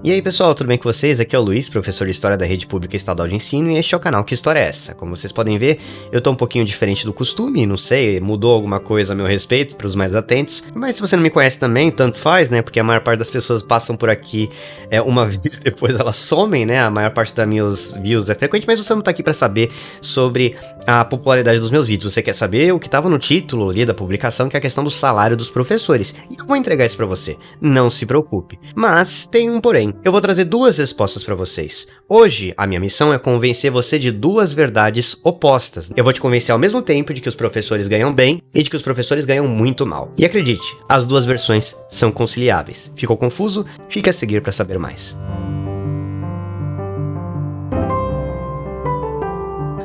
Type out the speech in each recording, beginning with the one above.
E aí pessoal, tudo bem com vocês? Aqui é o Luiz, professor de História da Rede Pública Estadual de Ensino, e este é o canal Que História é Essa? Como vocês podem ver, eu tô um pouquinho diferente do costume, não sei, mudou alguma coisa a meu respeito, para os mais atentos, mas se você não me conhece também, tanto faz, né, porque a maior parte das pessoas passam por aqui uma vez, depois elas somem, né, a maior parte das meus views é frequente, mas você não tá aqui para saber sobre a popularidade dos meus vídeos, você quer saber o que tava no título ali da publicação, que é a questão do salário dos professores, e eu vou entregar isso para você, não se preocupe. Mas tem um porém. Eu vou trazer duas respostas para vocês. Hoje, a minha missão é convencer você de duas verdades opostas. Eu vou te convencer ao mesmo tempo de que os professores ganham bem e de que os professores ganham muito mal. E acredite, as duas versões são conciliáveis. Ficou confuso? Fique a seguir para saber mais.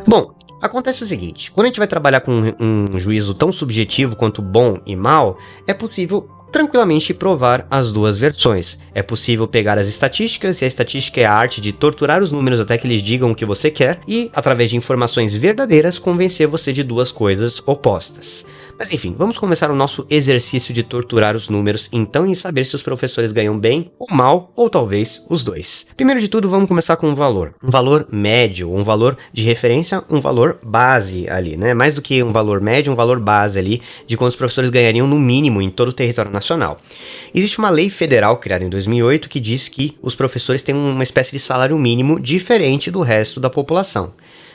Bom, acontece o seguinte, quando a gente vai trabalhar com um juízo tão subjetivo quanto bom e mal, é possível tranquilamente provar as duas versões. É possível pegar as estatísticas, e a estatística é a arte de torturar os números até que eles digam o que você quer, e, através de informações verdadeiras, convencer você de duas coisas opostas. Mas enfim, vamos começar o nosso exercício de torturar os números, então, e saber se os professores ganham bem ou mal, ou talvez os dois. Primeiro de tudo, vamos começar com um valor. Um valor médio, um valor de referência, um valor base ali, né? Mais do que um valor médio, um valor base ali, de quanto os professores ganhariam no mínimo em todo o território nacional. Existe uma lei federal criada em 2008 que diz que os professores têm uma espécie de salário mínimo diferente do resto da população.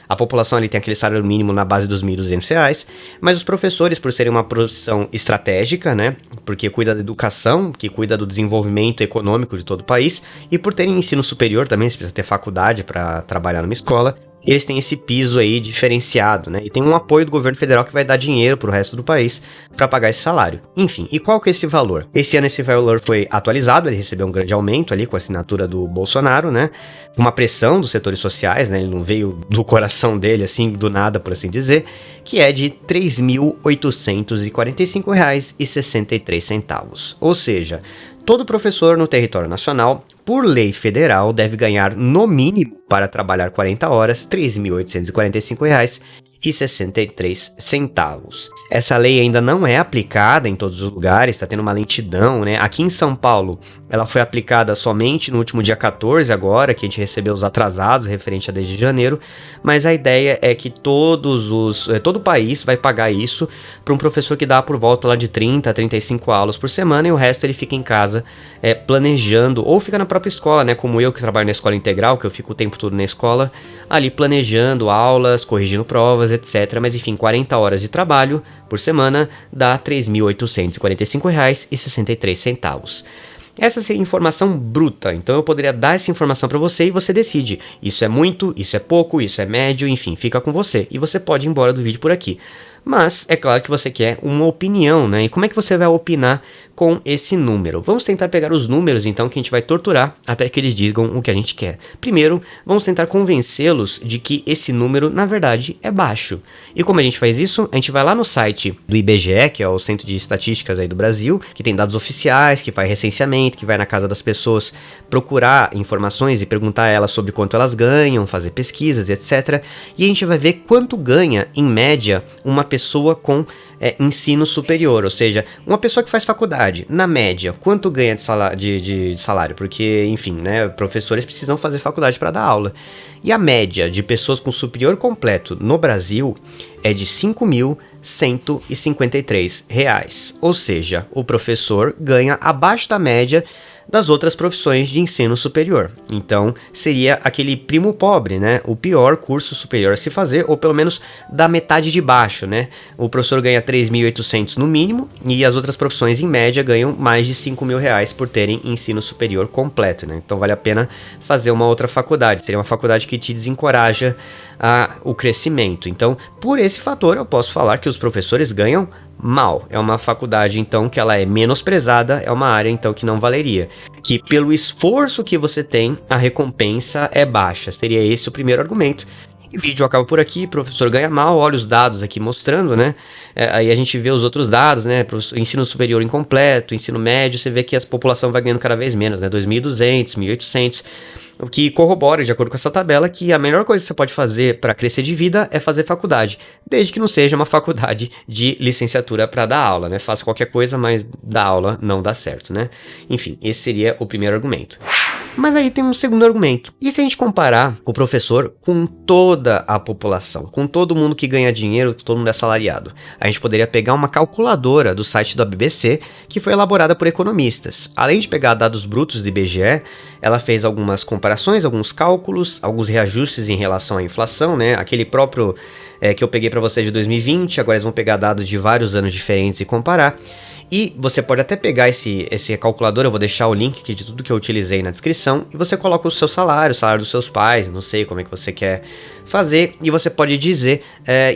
A população ali tem aquele salário mínimo na base dos R$ 1.200, mas os professores, por serem uma profissão estratégica, né, porque cuida da educação, que cuida do desenvolvimento econômico de todo o país, e por terem ensino superior também, você precisa ter faculdade para trabalhar numa escola, eles têm esse piso aí diferenciado, né? E tem um apoio do governo federal que vai dar dinheiro pro resto do país para pagar esse salário. Enfim, e qual que é esse valor? Esse ano esse valor foi atualizado, ele recebeu um grande aumento ali com a assinatura do Bolsonaro, né? Uma pressão dos setores sociais, né? Ele não veio do coração dele, assim, do nada, por assim dizer, que é de R$ 3.845,63. Ou seja, todo professor no território nacional, por lei federal, deve ganhar, no mínimo, para trabalhar 40 horas, R$ 3.845,63. Essa lei ainda não é aplicada em todos os lugares, está tendo uma lentidão, né? Aqui em São Paulo, ela foi aplicada somente no último dia 14 agora, que a gente recebeu os atrasados referente a desde janeiro, mas a ideia é que todo o país vai pagar isso para um professor que dá por volta lá de 30 a 35 aulas por semana, e o resto ele fica em casa planejando, ou fica na própria escola, né? Como eu que trabalho na escola integral, que eu fico o tempo todo na escola, ali planejando aulas, corrigindo provas, etc. Mas enfim, 40 horas de trabalho por semana dá R$ 3.845,63. Essa seria informação bruta, então eu poderia dar essa informação para você e você decide. Isso é muito, isso é pouco, isso é médio, enfim, fica com você. E você pode ir embora do vídeo por aqui. Mas é claro que você quer uma opinião, né? E como é que você vai opinar com esse número? Vamos tentar pegar os números, então, que a gente vai torturar até que eles digam o que a gente quer. Primeiro, vamos tentar convencê-los de que esse número, na verdade, é baixo. E como a gente faz isso? A gente vai lá no site do IBGE, que é o Centro de Estatísticas aí do Brasil, que tem dados oficiais, que faz recenseamento, que vai na casa das pessoas procurar informações e perguntar a elas sobre quanto elas ganham, fazer pesquisas, etc. E a gente vai ver quanto ganha, em média, uma pessoa com ensino superior, ou seja, uma pessoa que faz faculdade, na média, quanto ganha de salário? Porque, enfim, né, professores precisam fazer faculdade para dar aula. E a média de pessoas com superior completo no Brasil é de R$ 5.153. Ou seja, o professor ganha abaixo da média das outras profissões de ensino superior. Então, seria aquele primo pobre, né? O pior curso superior a se fazer, ou pelo menos da metade de baixo, né? O professor ganha 3.800 no mínimo, e as outras profissões, em média, ganham mais de R$ 5.000 por terem ensino superior completo, né? Então, vale a pena fazer uma outra faculdade. Seria uma faculdade que te desencoraja o crescimento. Então, por esse fator, eu posso falar que os professores ganham mal. É uma faculdade, então, que ela é menosprezada, é uma área, então, que não valeria. Que pelo esforço que você tem, a recompensa é baixa. Seria esse o primeiro argumento. E o vídeo acaba por aqui, professor ganha mal, olha os dados aqui mostrando, né? Aí a gente vê os outros dados, né? Ensino superior incompleto, ensino médio, você vê que a população vai ganhando cada vez menos, né? 2.200, 1.800. O que corrobora, de acordo com essa tabela, que a melhor coisa que você pode fazer para crescer de vida é fazer faculdade, desde que não seja uma faculdade de licenciatura para dar aula, né? Faça qualquer coisa, mas dar aula não dá certo, né? Enfim, esse seria o primeiro argumento. Mas aí tem um segundo argumento. E se a gente comparar o professor com toda a população, com todo mundo que ganha dinheiro, todo mundo é assalariado? A gente poderia pegar uma calculadora do site da BBC, que foi elaborada por economistas. Além de pegar dados brutos do IBGE, ela fez algumas comparações, alguns cálculos, alguns reajustes em relação à inflação, né? Aquele próprio que eu peguei para vocês de 2020, agora eles vão pegar dados de vários anos diferentes e comparar. E você pode até pegar esse calculador, eu vou deixar o link aqui de tudo que eu utilizei na descrição, e você coloca o seu salário, o salário dos seus pais, não sei como é que você quer fazer, e você pode dizer,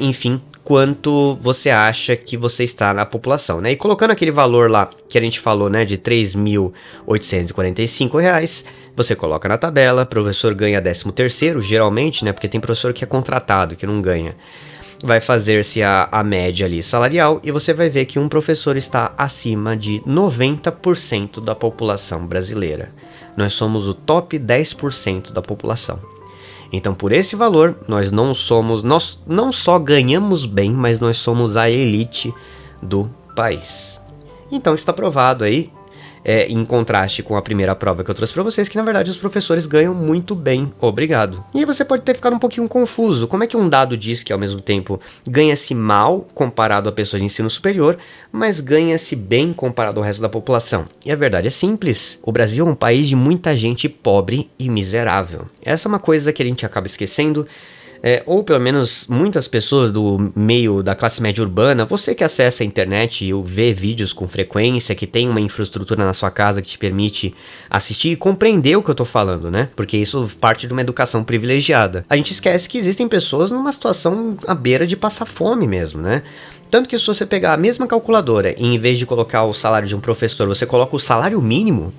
enfim, quanto você acha que você está na população, né? E colocando aquele valor lá que a gente falou, né, de R$ 3.845, você coloca na tabela, o professor ganha 13º, geralmente, né, porque tem professor que é contratado, que não ganha. Vai fazer-se a média ali salarial e você vai ver que um professor está acima de 90% da população brasileira. Nós somos o top 10% da população. Então, por esse valor, nós não só ganhamos bem, mas nós somos a elite do país. Então, está provado aí, em contraste com a primeira prova que eu trouxe para vocês, que na verdade os professores ganham muito bem, obrigado. E aí você pode ter ficado um pouquinho confuso, como é que um dado diz que ao mesmo tempo ganha-se mal comparado a pessoas de ensino superior, mas ganha-se bem comparado ao resto da população? E a verdade é simples, o Brasil é um país de muita gente pobre e miserável. Essa é uma coisa que a gente acaba esquecendo, ou pelo menos muitas pessoas do meio da classe média urbana, você que acessa a internet e vê vídeos com frequência, que tem uma infraestrutura na sua casa que te permite assistir e compreender o que eu tô falando, né? Porque isso parte de uma educação privilegiada. A gente esquece que existem pessoas numa situação à beira de passar fome mesmo, né? Tanto que se você pegar a mesma calculadora e em vez de colocar o salário de um professor, você coloca o salário mínimo,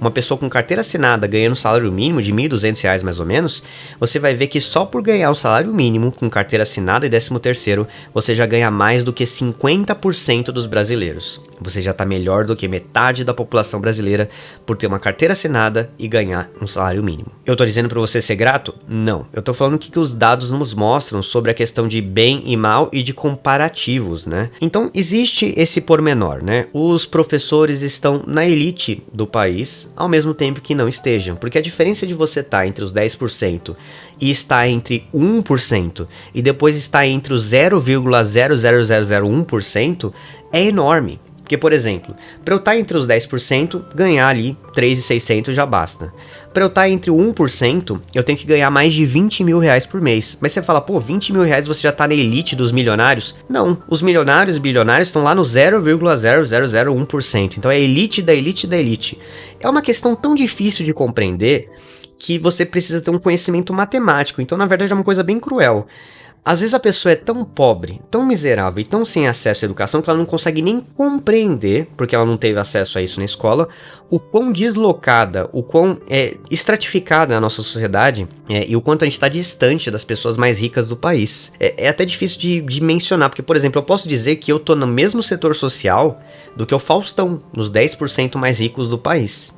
uma pessoa com carteira assinada ganhando um salário mínimo de R$ 1.200 mais ou menos, você vai ver que só por ganhar o salário mínimo com carteira assinada e 13º, você já ganha mais do que 50% dos brasileiros. Você já está melhor do que metade da população brasileira por ter uma carteira assinada e ganhar um salário mínimo. Eu tô dizendo para você ser grato? Não. Eu tô falando o que os dados nos mostram sobre a questão de bem e mal e de comparativos, né? Então existe esse pormenor, né? Os professores estão na elite do país, ao mesmo tempo que não estejam, porque a diferença de você estar entre os 10% e estar entre 1% e depois estar entre os 0,00001% é enorme. Porque, por exemplo, para eu estar entre os 10%, ganhar ali 3.600 já basta. Para eu estar entre o 1%, eu tenho que ganhar mais de R$20 mil por mês. Mas você fala, pô, R$20 mil você já está na elite dos milionários? Não, os milionários e bilionários estão lá no 0,0001%. Então é a elite da elite da elite. É uma questão tão difícil de compreender que você precisa ter um conhecimento matemático. Então, na verdade, é uma coisa bem cruel. Às vezes a pessoa é tão pobre, tão miserável e tão sem acesso à educação que ela não consegue nem compreender, porque ela não teve acesso a isso na escola, o quão deslocada, o quão estratificada é a nossa sociedade e o quanto a gente está distante das pessoas mais ricas do país. É até difícil de mencionar, porque, por exemplo, eu posso dizer que eu tô no mesmo setor social do que o Faustão, nos 10% mais ricos do país.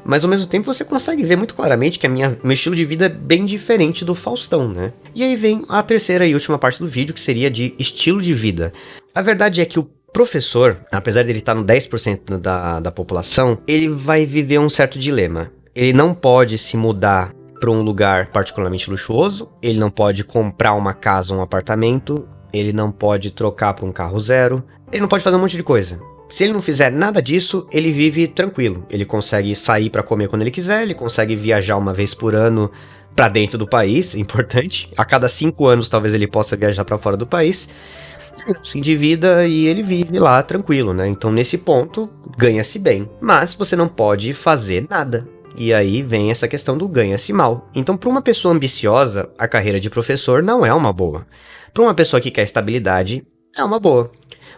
Mas ao mesmo tempo você consegue ver muito claramente que meu estilo de vida é bem diferente do Faustão, né? E aí vem a terceira e última parte do vídeo, que seria de estilo de vida. A verdade é que o professor, apesar de ele estar no 10% da população, ele vai viver um certo dilema. Ele não pode se mudar para um lugar particularmente luxuoso, ele não pode comprar uma casa ou um apartamento, ele não pode trocar para um carro zero, ele não pode fazer um monte de coisa. Se ele não fizer nada disso, ele vive tranquilo. Ele consegue sair para comer quando ele quiser, ele consegue viajar uma vez por ano para dentro do país, é importante. A cada 5 anos talvez ele possa viajar para fora do país. Ele se endivida e ele vive lá tranquilo, né? Então nesse ponto, ganha-se bem. Mas você não pode fazer nada. E aí vem essa questão do ganha-se mal. Então para uma pessoa ambiciosa, a carreira de professor não é uma boa. Para uma pessoa que quer estabilidade, é uma boa.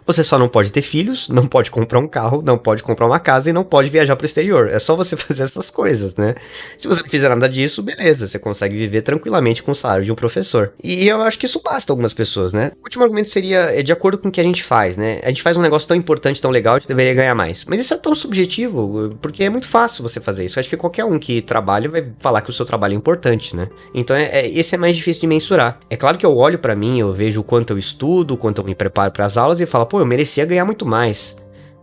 Você só não pode ter filhos, não pode comprar um carro, não pode comprar uma casa e não pode viajar pro exterior. É só você fazer essas coisas, né? Se você não fizer nada disso, beleza, você consegue viver tranquilamente com o salário de um professor. E eu acho que isso basta algumas pessoas, né? O último argumento seria de acordo com o que a gente faz, né? A gente faz um negócio tão importante, tão legal, a gente deveria ganhar mais. Mas isso é tão subjetivo, porque é muito fácil você fazer isso. Eu acho que qualquer um que trabalha vai falar que o seu trabalho é importante, né? Então esse é mais difícil de mensurar. É claro que eu olho pra mim, eu vejo o quanto eu estudo, o quanto eu me preparo pras aulas e falo, pô, eu merecia ganhar muito mais.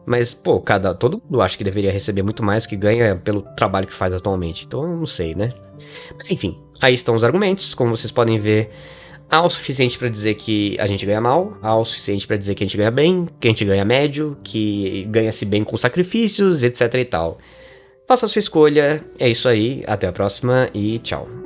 Mas, pô, todo mundo acha que deveria receber muito mais do que ganha pelo trabalho que faz atualmente. Então, eu não sei, né? Mas enfim, aí estão os argumentos. Como vocês podem ver, há o suficiente pra dizer que a gente ganha mal, há o suficiente pra dizer que a gente ganha bem, que a gente ganha médio, que ganha-se bem com sacrifícios, etc e tal. Faça a sua escolha, é isso aí, até a próxima e tchau.